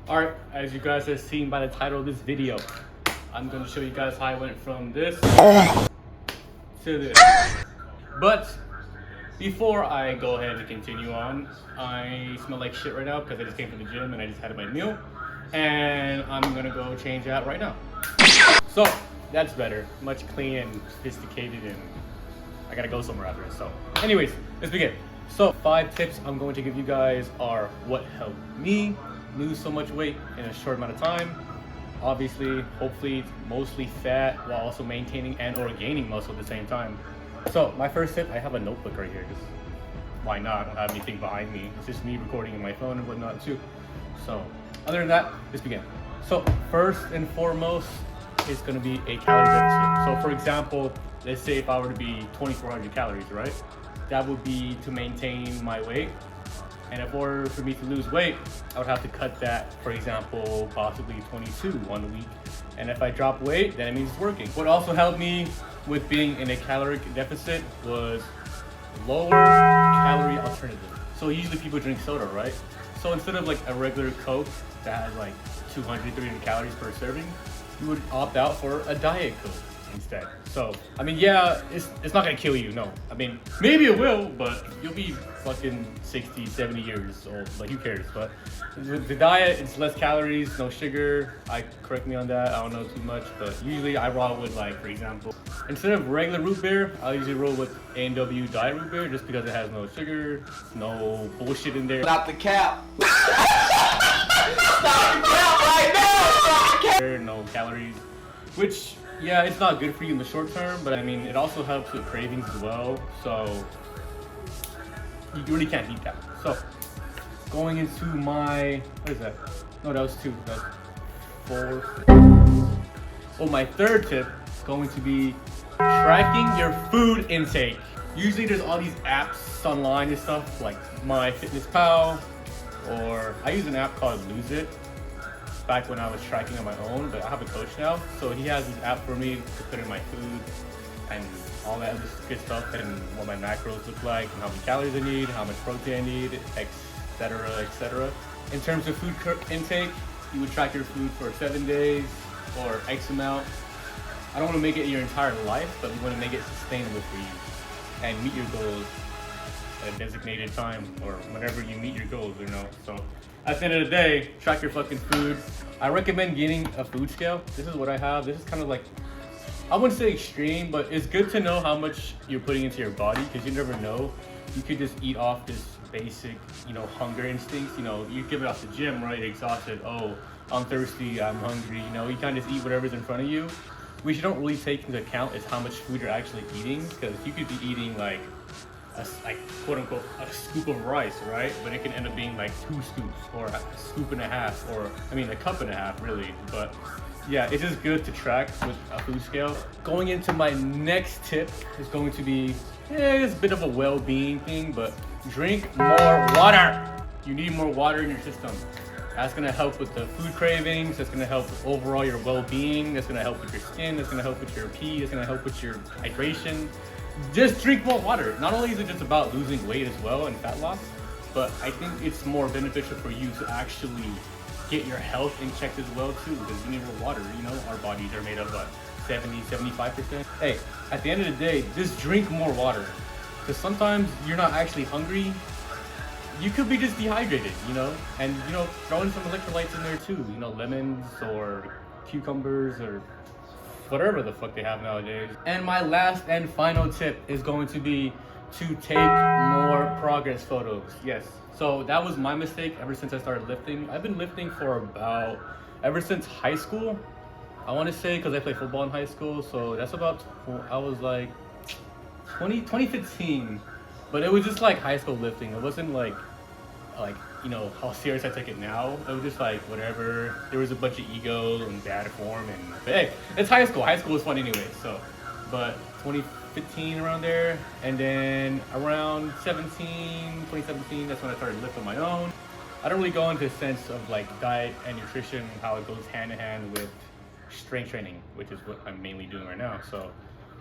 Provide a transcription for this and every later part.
Alright, as you guys have seen by the title of this video, I'm going to show you guys how I went from this to this. But before I go ahead and continue on, I smell like shit right now because I just came from the gym and I just had my meal. And I'm going to go change that right now. So, that's better. Much clean and sophisticated, and I got to go somewhere after this. So, anyways, let's begin. So, 5 tips I'm going to give you guys are what helped me lose so much weight in a short amount of time. Obviously, hopefully it's mostly fat while also maintaining and or gaining muscle at the same time. So my first tip, I have a notebook right here, just why not? I don't have anything behind me. It's just me recording in my phone and whatnot too. So other than that, let's begin. So first and foremost, it's gonna be a calorie deficit. So for example, let's say if I were to be 2,400 calories, right? That would be to maintain my weight. And in order for me to lose weight, I would have to cut that, for example, possibly 22 1 week. And if I drop weight, then it means it's working. What also helped me with being in a caloric deficit was lower calorie alternative. So usually people drink soda, right? So instead of like a regular Coke that has like 200, 300 calories per serving, you would opt out for a Diet Coke instead. So, I mean, yeah, it's not gonna kill you, no. I mean, maybe it will, but you'll be fucking 60, 70 years old, like who cares? But with the diet, it's less calories, no sugar. Correct me on that, I don't know too much, but usually I roll with, like, for example, instead of regular root beer, I usually roll with A&W diet root beer just because it has no sugar, no bullshit in there. Stop the cap. Stop the cap right now. No calories, which, yeah, it's not good for you in the short term, but I mean, it also helps with cravings as well. So you really can't beat that. So going into my, what is that? No, that was 2. That's 4. Oh, my third tip is going to be tracking your food intake. Usually there's all these apps online and stuff like MyFitnessPal, or I use an app called Lose It. Back when I was tracking on my own, but I have a coach now, so he has this app for me to put in my food and all that other good stuff, and what my macros look like, and how many calories I need, how much protein I need, etc., etc. In terms of food intake, you would track your food for 7 days or X amount. I don't want to make it your entire life, but we want to make it sustainable for you and meet your goals at a designated time or whenever you meet your goals, you know. So at the end of the day, track your fucking food. I recommend getting a food scale. This is what I have. This is kind of like, I wouldn't say extreme, but it's good to know how much you're putting into your body because you never know. You could just eat off this basic, you know, hunger instincts. You know, you give it off the gym, right? You're exhausted. Oh, I'm thirsty. I'm hungry. You know, you kind of just eat whatever's in front of you. What you don't really take into account is how much food you're actually eating, because you could be eating like quote unquote a scoop of rice, right? But it can end up being like 2 scoops or a scoop and a half, or I mean a cup and a half really. But yeah, it's just good to track with a food scale. Going into my next tip is going to be, it's a bit of a well-being thing, but drink more water. You need more water in your system. That's gonna help with the food cravings. That's gonna help with overall your well-being. That's gonna help with your skin. That's gonna help with your pee. That's gonna help with your hydration. Just drink more water. Not only is it just about losing weight as well and fat loss, but I think it's more beneficial for you to actually get your health in check as well too, because you need more water. You know, our bodies are made of what, 70, 75%. Hey, at the end of the day, just drink more water, because sometimes you're not actually hungry. You could be just dehydrated, you know, and you know, throw in some electrolytes in there too. You know, lemons or cucumbers or whatever the fuck they have nowadays. And my last and final tip is going to be to take more progress photos. Yes, so that was my mistake ever since I started lifting. I've been lifting for about, ever since high school, I want to say, because I played football in high school, so that's about, I was like 2015, but it was just like high school lifting. It wasn't like you know how serious I take it now. It was just like whatever. There was a bunch of ego and bad form, and hey, it's high school. High school is fun anyway. So, but 2015 around there, and then around 2017, that's when I started lifting my own. I don't really go into a sense of like diet and nutrition, how it goes hand in hand with strength training, which is what I'm mainly doing right now. So,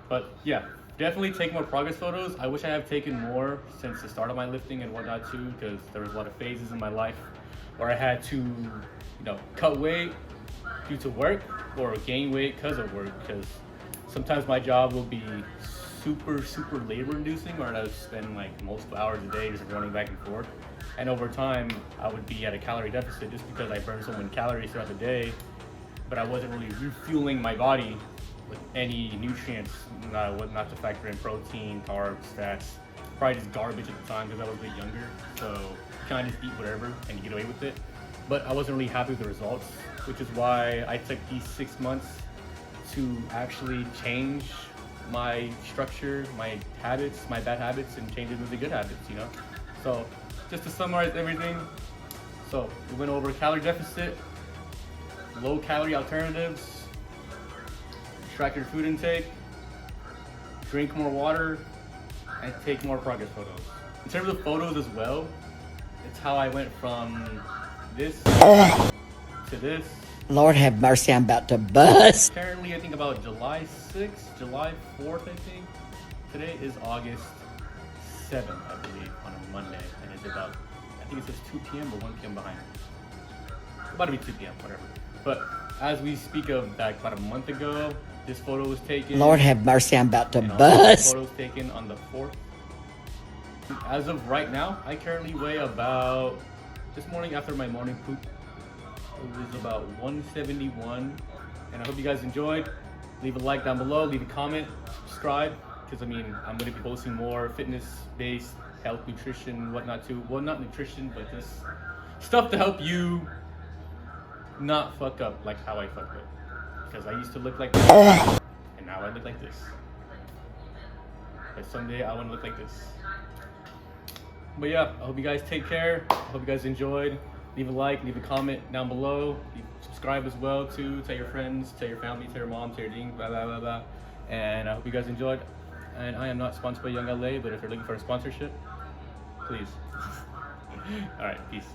but yeah, definitely take more progress photos. I wish I have taken more since the start of my lifting and whatnot too, because there was a lot of phases in my life or I had to, cut weight due to work or gain weight because of work. Because sometimes my job will be super labor inducing, or I'd spend like multiple hours a day just running back and forth. And over time, I would be at a calorie deficit just because I burned so many calories throughout the day, but I wasn't really refueling my body with any nutrients, not to factor in protein, carbs, fats, probably just garbage at the time because I was a bit younger. So kind of just eat whatever and get away with it. But I wasn't really happy with the results, which is why I took these 6 months to actually change my structure, my habits, my bad habits, and change it into good habits, So just to summarize everything, so we went over calorie deficit, low calorie alternatives, track your food intake, drink more water, and take more progress photos. In terms of photos as well, it's how I went from this to this. Lord have mercy, I'm about to bust. Currently, I think about July 6th, July 4th, I think. Today is August 7th, I believe, on a Monday. And it's about, I think it says 2 p.m. or 1 p.m. behind. About to be 2 p.m., whatever. But as we speak of that, about a month ago, this photo was taken. Lord have mercy, I'm about to and bust. This photo was taken on the 4th. As of right now, I currently weigh about, this morning after my morning poop, it was about 171. And I hope you guys enjoyed. Leave a like down below, leave a comment, subscribe, because I'm going to be posting more fitness-based health, nutrition, whatnot too. Well, not nutrition, but just stuff to help you not fuck up like how I fucked up. Because I used to look like this, and now I look like this. But someday I want to look like this. But yeah, I hope you guys take care. I hope you guys enjoyed. Leave a like, leave a comment down below. Subscribe as well too. Tell your friends, tell your family, tell your mom, tell your ding, blah blah blah blah. And I hope you guys enjoyed. And I am not sponsored by Young LA, but if you're looking for a sponsorship, please. All right, peace.